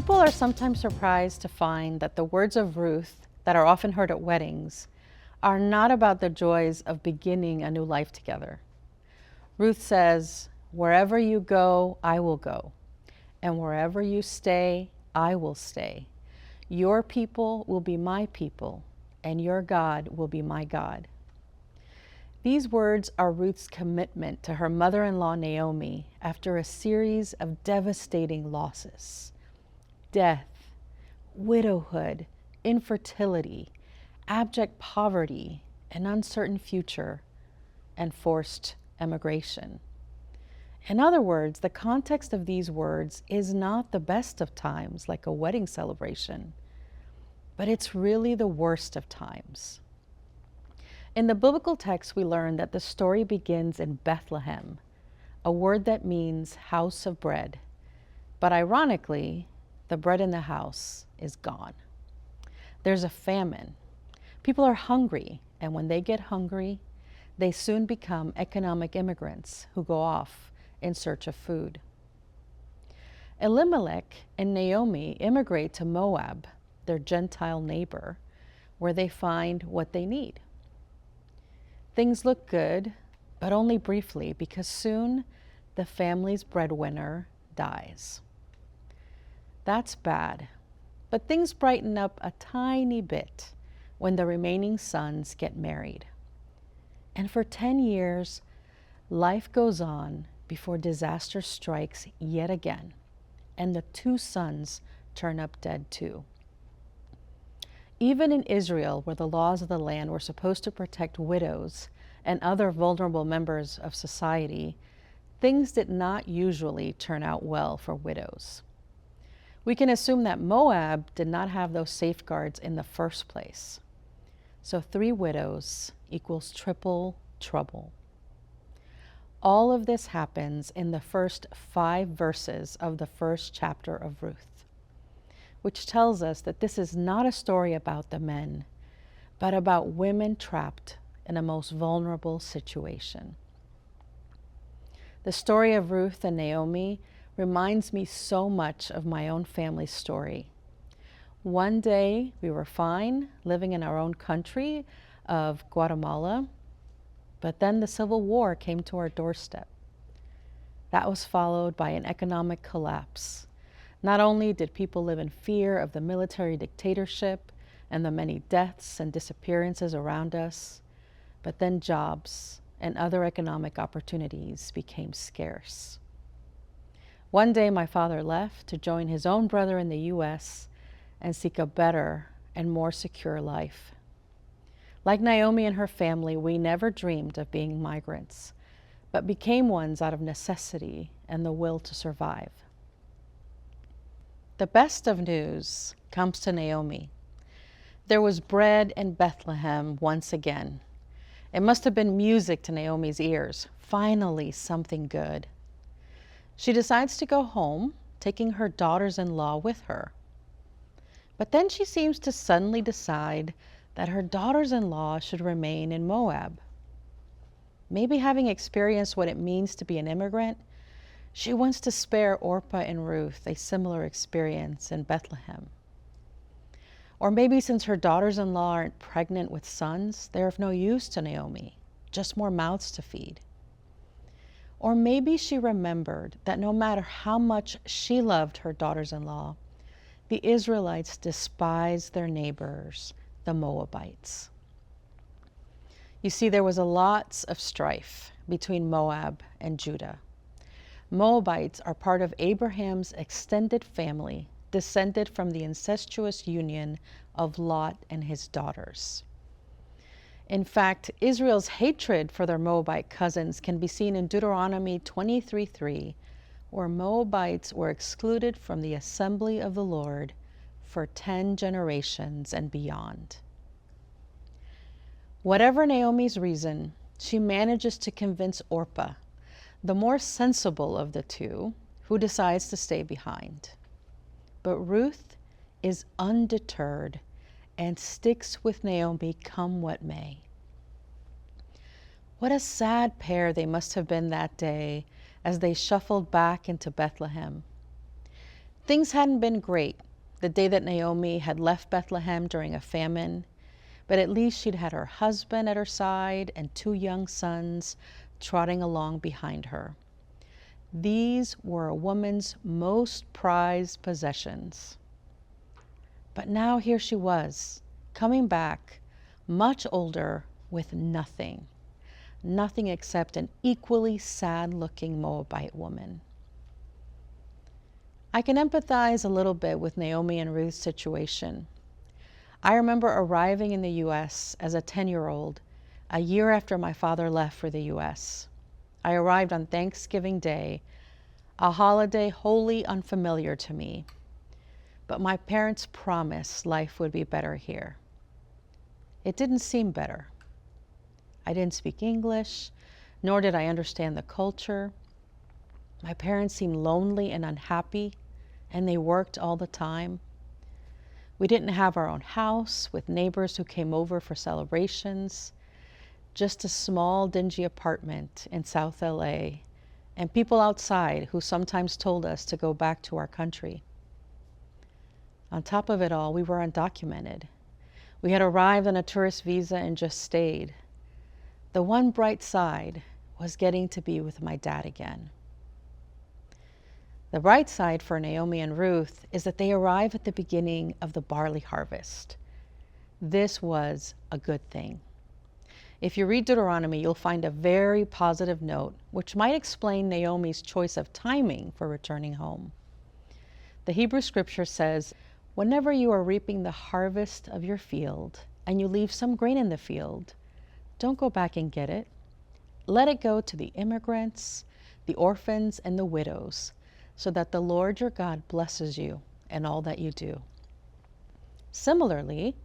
People are sometimes surprised to find that the words of Ruth that are often heard at weddings are not about the joys of beginning a new life together. Ruth says, "Wherever you go, I will go, and wherever you stay, I will stay. Your people will be my people, and your God will be my God." These words are Ruth's commitment to her mother-in-law Naomi after a series of devastating losses: death, widowhood, infertility, abject poverty, an uncertain future, and forced emigration. In other words, the context of these words is not the best of times, like a wedding celebration, but it's really the worst of times. In the biblical text, we learn that the story begins in Bethlehem, a word that means house of bread. But ironically, the bread in the house is gone. There's a famine. People are hungry, and when they get hungry, they soon become economic immigrants who go off in search of food. Elimelech and Naomi immigrate to Moab, their Gentile neighbor, where they find what they need. Things look good, but only briefly, because soon the family's breadwinner dies. That's bad, but things brighten up a tiny bit when the remaining sons get married. And for 10 years, life goes on before disaster strikes yet again, and the 2 sons turn up dead too. Even in Israel, where the laws of the land were supposed to protect widows and other vulnerable members of society, things did not usually turn out well for widows. We can assume that Moab did not have those safeguards in the first place. So 3 widows equals triple trouble. All of this happens in the first 5 verses of the first chapter of Ruth, which tells us that this is not a story about the men, but about women trapped in a most vulnerable situation. The story of Ruth and Naomi reminds me so much of my own family's story. One day we were fine, living in our own country of Guatemala, but then the Civil War came to our doorstep. That was followed by an economic collapse. Not only did people live in fear of the military dictatorship and the many deaths and disappearances around us, but then jobs and other economic opportunities became scarce. One day my father left to join his own brother in the U.S. and seek a better and more secure life. Like Naomi and her family, we never dreamed of being migrants, but became ones out of necessity and the will to survive. The best of news comes to Naomi. There was bread in Bethlehem once again. It must have been music to Naomi's ears. Finally, something good. She decides to go home, taking her daughters-in-law with her. But then she seems to suddenly decide that her daughters-in-law should remain in Moab. Maybe having experienced what it means to be an immigrant, she wants to spare Orpah and Ruth a similar experience in Bethlehem. Or maybe since her daughters-in-law aren't pregnant with sons, they're of no use to Naomi, just more mouths to feed. Or maybe she remembered that no matter how much she loved her daughters-in-law, the Israelites despised their neighbors, the Moabites. You see, there was a lot of strife between Moab and Judah. Moabites are part of Abraham's extended family, descended from the incestuous union of Lot and his daughters. In fact, Israel's hatred for their Moabite cousins can be seen in Deuteronomy 23:3, where Moabites were excluded from the assembly of the Lord for 10 generations and beyond. Whatever Naomi's reason, she manages to convince Orpah, the more sensible of the 2, who decides to stay behind. But Ruth is undeterred and sticks with Naomi come what may. What a sad pair they must have been that day as they shuffled back into Bethlehem. Things hadn't been great the day that Naomi had left Bethlehem during a famine, but at least she'd had her husband at her side and 2 young sons trotting along behind her. These were a woman's most prized possessions. But now here she was, coming back, much older, with nothing. Nothing except an equally sad-looking Moabite woman. I can empathize a little bit with Naomi and Ruth's situation. I remember arriving in the U.S. as a 10-year-old, a year after my father left for the U.S. I arrived on Thanksgiving Day, a holiday wholly unfamiliar to me. But my parents promised life would be better here. It didn't seem better. I didn't speak English, nor did I understand the culture. My parents seemed lonely and unhappy, and they worked all the time. We didn't have our own house with neighbors who came over for celebrations, just a small, dingy apartment in South LA, and people outside who sometimes told us to go back to our country. On top of it all, we were undocumented. We had arrived on a tourist visa and just stayed. The one bright side was getting to be with my dad again. The bright side for Naomi and Ruth is that they arrive at the beginning of the barley harvest. This was a good thing. If you read Deuteronomy, you'll find a very positive note, which might explain Naomi's choice of timing for returning home. The Hebrew scripture says, "Whenever you are reaping the harvest of your field and you leave some grain in the field, don't go back and get it. Let it go to the immigrants, the orphans, and the widows, so that the Lord your God blesses you in all that you do." Similarly,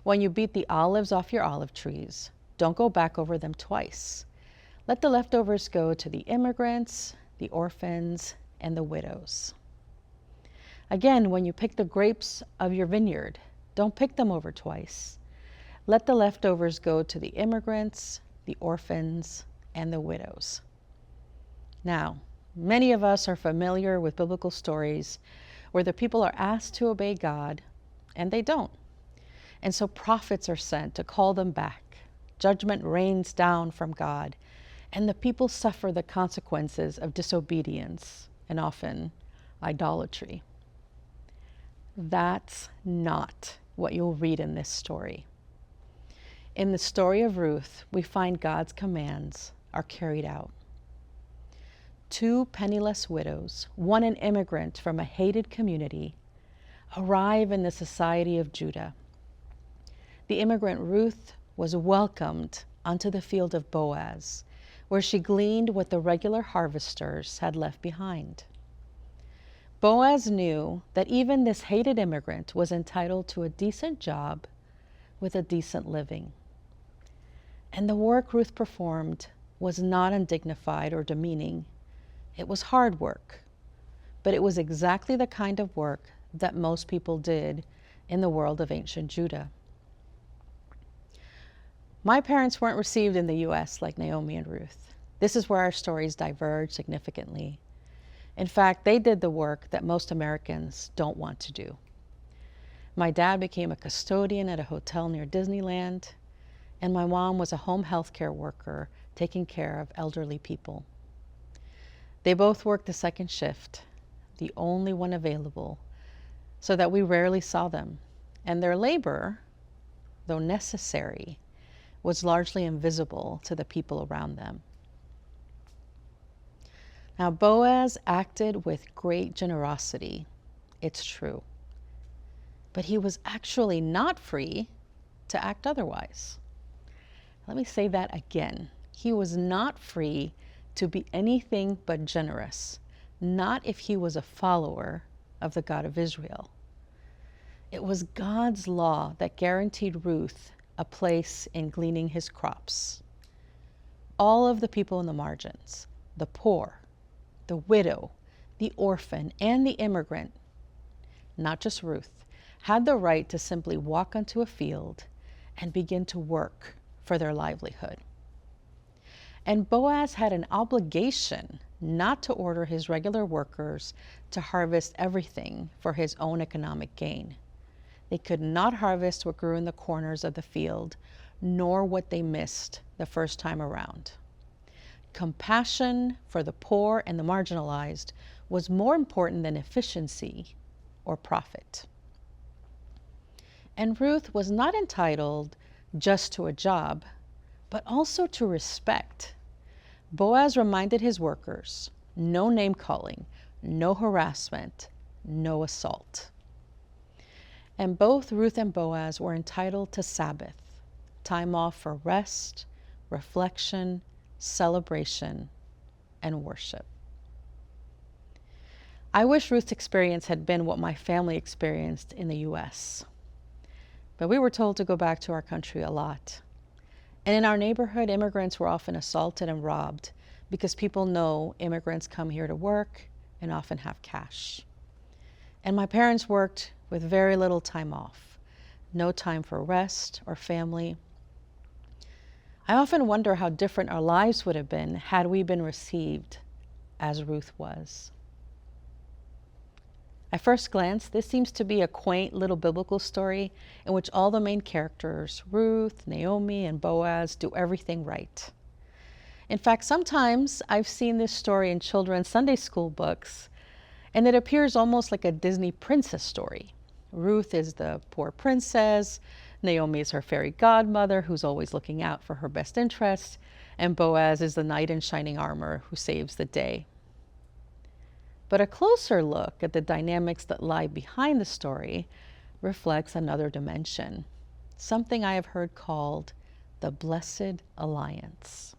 when you beat the olives off your olive trees, don't go back over them twice. Let the leftovers go to the immigrants, the orphans, and the widows. Again, when you pick the grapes of your vineyard, don't pick them over twice. Let the leftovers go to the immigrants, the orphans, and the widows. Now, many of us are familiar with biblical stories where the people are asked to obey God, and they don't. And so prophets are sent to call them back. Judgment rains down from God, and the people suffer the consequences of disobedience and often idolatry. That's not what you'll read in this story. In the story of Ruth, we find God's commands are carried out. 2 penniless widows, one an immigrant from a hated community, arrive in the society of Judah. The immigrant Ruth was welcomed onto the field of Boaz, where she gleaned what the regular harvesters had left behind. Boaz knew that even this hated immigrant was entitled to a decent job with a decent living. And the work Ruth performed was not undignified or demeaning. It was hard work, but it was exactly the kind of work that most people did in the world of ancient Judah. My parents weren't received in the U.S. like Naomi and Ruth. This is where our stories diverge significantly. In fact, they did the work that most Americans don't want to do. My dad became a custodian at a hotel near Disneyland, and my mom was a home health care worker taking care of elderly people. They both worked the second shift, the only one available, so that we rarely saw them. And their labor, though necessary, was largely invisible to the people around them. Now, Boaz acted with great generosity, it's true, but he was actually not free to act otherwise. Let me say that again. He was not free to be anything but generous, not if he was a follower of the God of Israel. It was God's law that guaranteed Ruth a place in gleaning his crops. All of the people in the margins, the poor, the widow, the orphan, and the immigrant, not just Ruth, had the right to simply walk onto a field and begin to work for their livelihood. And Boaz had an obligation not to order his regular workers to harvest everything for his own economic gain. They could not harvest what grew in the corners of the field, nor what they missed the first time around. Compassion for the poor and the marginalized was more important than efficiency or profit. And Ruth was not entitled just to a job, but also to respect. Boaz reminded his workers, no name calling, no harassment, no assault. And both Ruth and Boaz were entitled to Sabbath, time off for rest, reflection, celebration, and worship. I wish Ruth's experience had been what my family experienced in the U.S., but we were told to go back to our country a lot. And in our neighborhood, immigrants were often assaulted and robbed because people know immigrants come here to work and often have cash. And my parents worked with very little time off, no time for rest or family. I often wonder how different our lives would have been had we been received as Ruth was. At first glance, this seems to be a quaint little biblical story in which all the main characters, Ruth, Naomi, and Boaz, do everything right. In fact, sometimes I've seen this story in children's Sunday school books, and it appears almost like a Disney princess story. Ruth is the poor princess, Naomi is her fairy godmother who's always looking out for her best interests, and Boaz is the knight in shining armor who saves the day. But a closer look at the dynamics that lie behind the story reflects another dimension, something I have heard called the blessed alliance.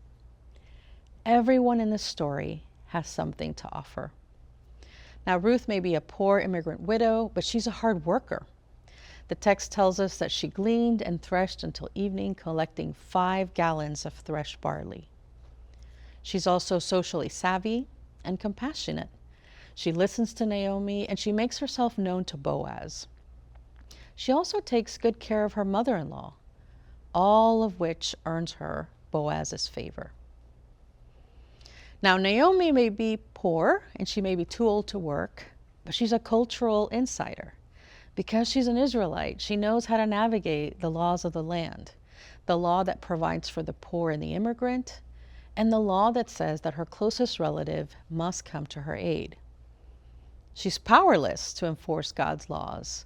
Everyone in the story has something to offer. Now, Ruth may be a poor immigrant widow, but she's a hard worker. The text tells us that she gleaned and threshed until evening, collecting 5 gallons of threshed barley. She's also socially savvy and compassionate. She listens to Naomi, and she makes herself known to Boaz. She also takes good care of her mother-in-law, all of which earns her Boaz's favor. Now, Naomi may be poor, and she may be too old to work, but she's a cultural insider. Because she's an Israelite, she knows how to navigate the laws of the land, the law that provides for the poor and the immigrant, and the law that says that her closest relative must come to her aid. She's powerless to enforce God's laws,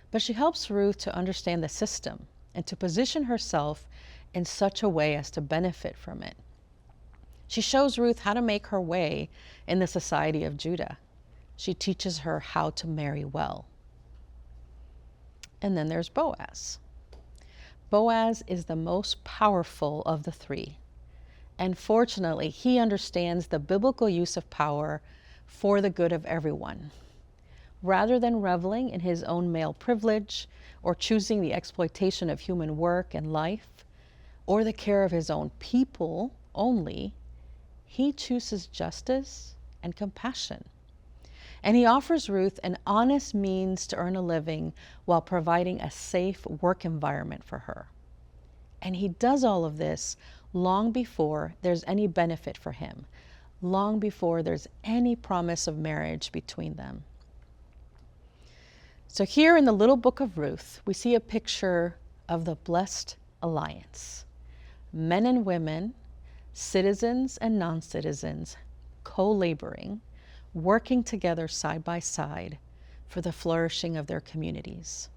but she helps Ruth to understand the system and to position herself in such a way as to benefit from it. She shows Ruth how to make her way in the society of Judah. She teaches her how to marry well. And then there's Boaz. Boaz is the most powerful of the three. And fortunately, he understands the biblical use of power for the good of everyone. Rather than reveling in his own male privilege or choosing the exploitation of human work and life or the care of his own people only, he chooses justice and compassion. And he offers Ruth an honest means to earn a living while providing a safe work environment for her. And he does all of this long before there's any benefit for him, long before there's any promise of marriage between them. So here in the little book of Ruth, we see a picture of the blessed alliance. Men and women, citizens and non-citizens, co-laboring, working together side by side for the flourishing of their communities.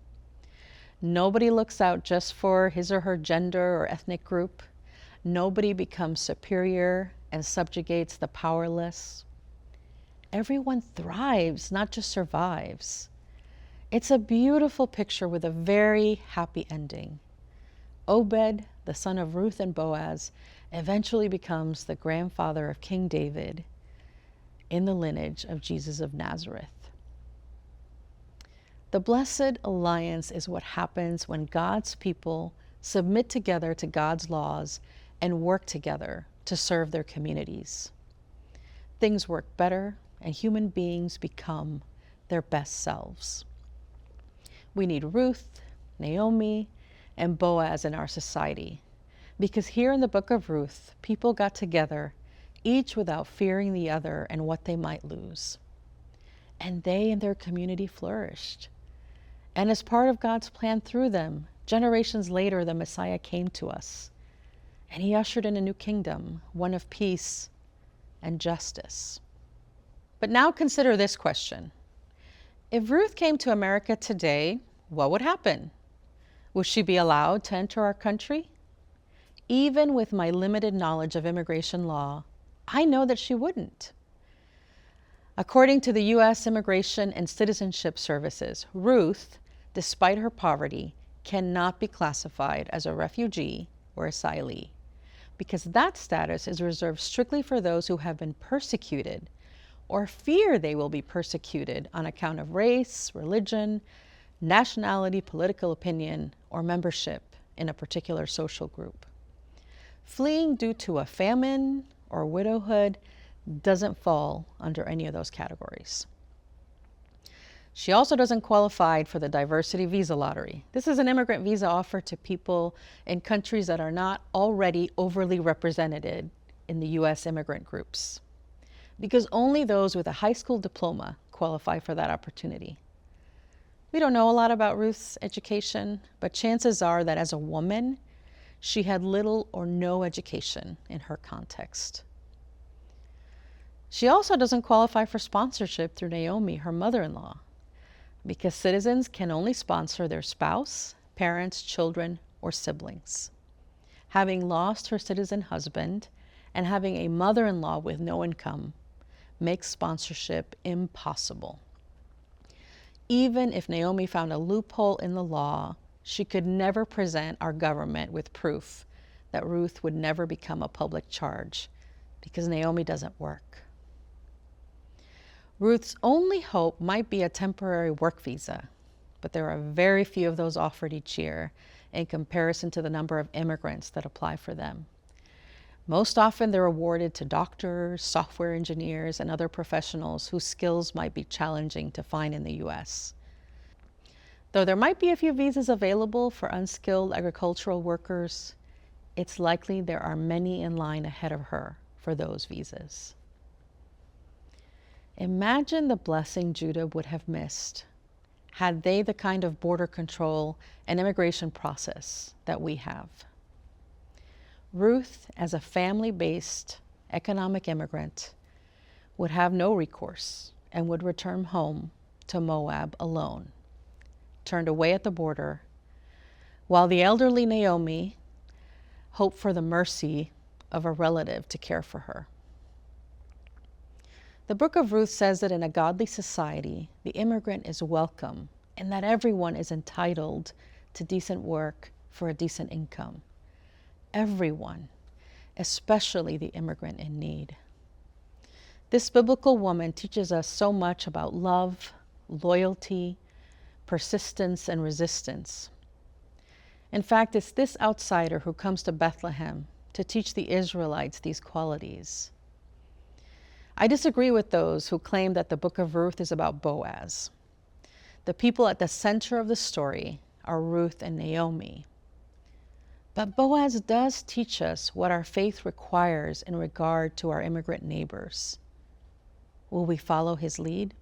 Nobody looks out just for his or her gender or ethnic group. Nobody becomes superior and subjugates the powerless. Everyone thrives, not just survives. It's a beautiful picture with a very happy ending. Obed, the son of Ruth and Boaz, eventually becomes the grandfather of King David in the lineage of Jesus of Nazareth. The blessed alliance is what happens when God's people submit together to God's laws and work together to serve their communities. Things work better and human beings become their best selves. We need Ruth, Naomi, and Boaz in our society because here in the book of Ruth, people got together each without fearing the other and what they might lose. And they and their community flourished. And as part of God's plan through them, generations later, the Messiah came to us. And he ushered in a new kingdom, one of peace and justice. But now consider this question. If Ruth came to America today, what would happen? Would she be allowed to enter our country? Even with my limited knowledge of immigration law, I know that she wouldn't. According to the U.S. Immigration and Citizenship Services, Ruth, despite her poverty, cannot be classified as a refugee or asylee, because that status is reserved strictly for those who have been persecuted or fear they will be persecuted on account of race, religion, nationality, political opinion, or membership in a particular social group. Fleeing due to a famine or widowhood doesn't fall under any of those categories. She also doesn't qualify for the diversity visa lottery. This is an immigrant visa offered to people in countries that are not already overly represented in the U.S. immigrant groups, because only those with a high school diploma qualify for that opportunity. We don't know a lot about Ruth's education, but chances are that as a woman, she had little or no education in her context. She also doesn't qualify for sponsorship through Naomi, her mother-in-law, because citizens can only sponsor their spouse, parents, children, or siblings. Having lost her citizen husband and having a mother-in-law with no income makes sponsorship impossible. Even if Naomi found a loophole in the law, she could never present our government with proof that Ruth would never become a public charge, because Naomi doesn't work. Ruth's only hope might be a temporary work visa, but there are very few of those offered each year in comparison to the number of immigrants that apply for them. Most often they're awarded to doctors, software engineers, and other professionals whose skills might be challenging to find in the U.S. Though there might be a few visas available for unskilled agricultural workers, it's likely there are many in line ahead of her for those visas. Imagine the blessing Judah would have missed had they the kind of border control and immigration process that we have. Ruth, as a family-based economic immigrant, would have no recourse and would return home to Moab alone, turned away at the border, while the elderly Naomi hoped for the mercy of a relative to care for her. The book of Ruth says that in a godly society, the immigrant is welcome and that everyone is entitled to decent work for a decent income. Everyone, especially the immigrant in need. This biblical woman teaches us so much about love, loyalty, persistence, and resistance. In fact, it's this outsider who comes to Bethlehem to teach the Israelites these qualities. I disagree with those who claim that the book of Ruth is about Boaz. The people at the center of the story are Ruth and Naomi. But Boaz does teach us what our faith requires in regard to our immigrant neighbors. Will we follow his lead?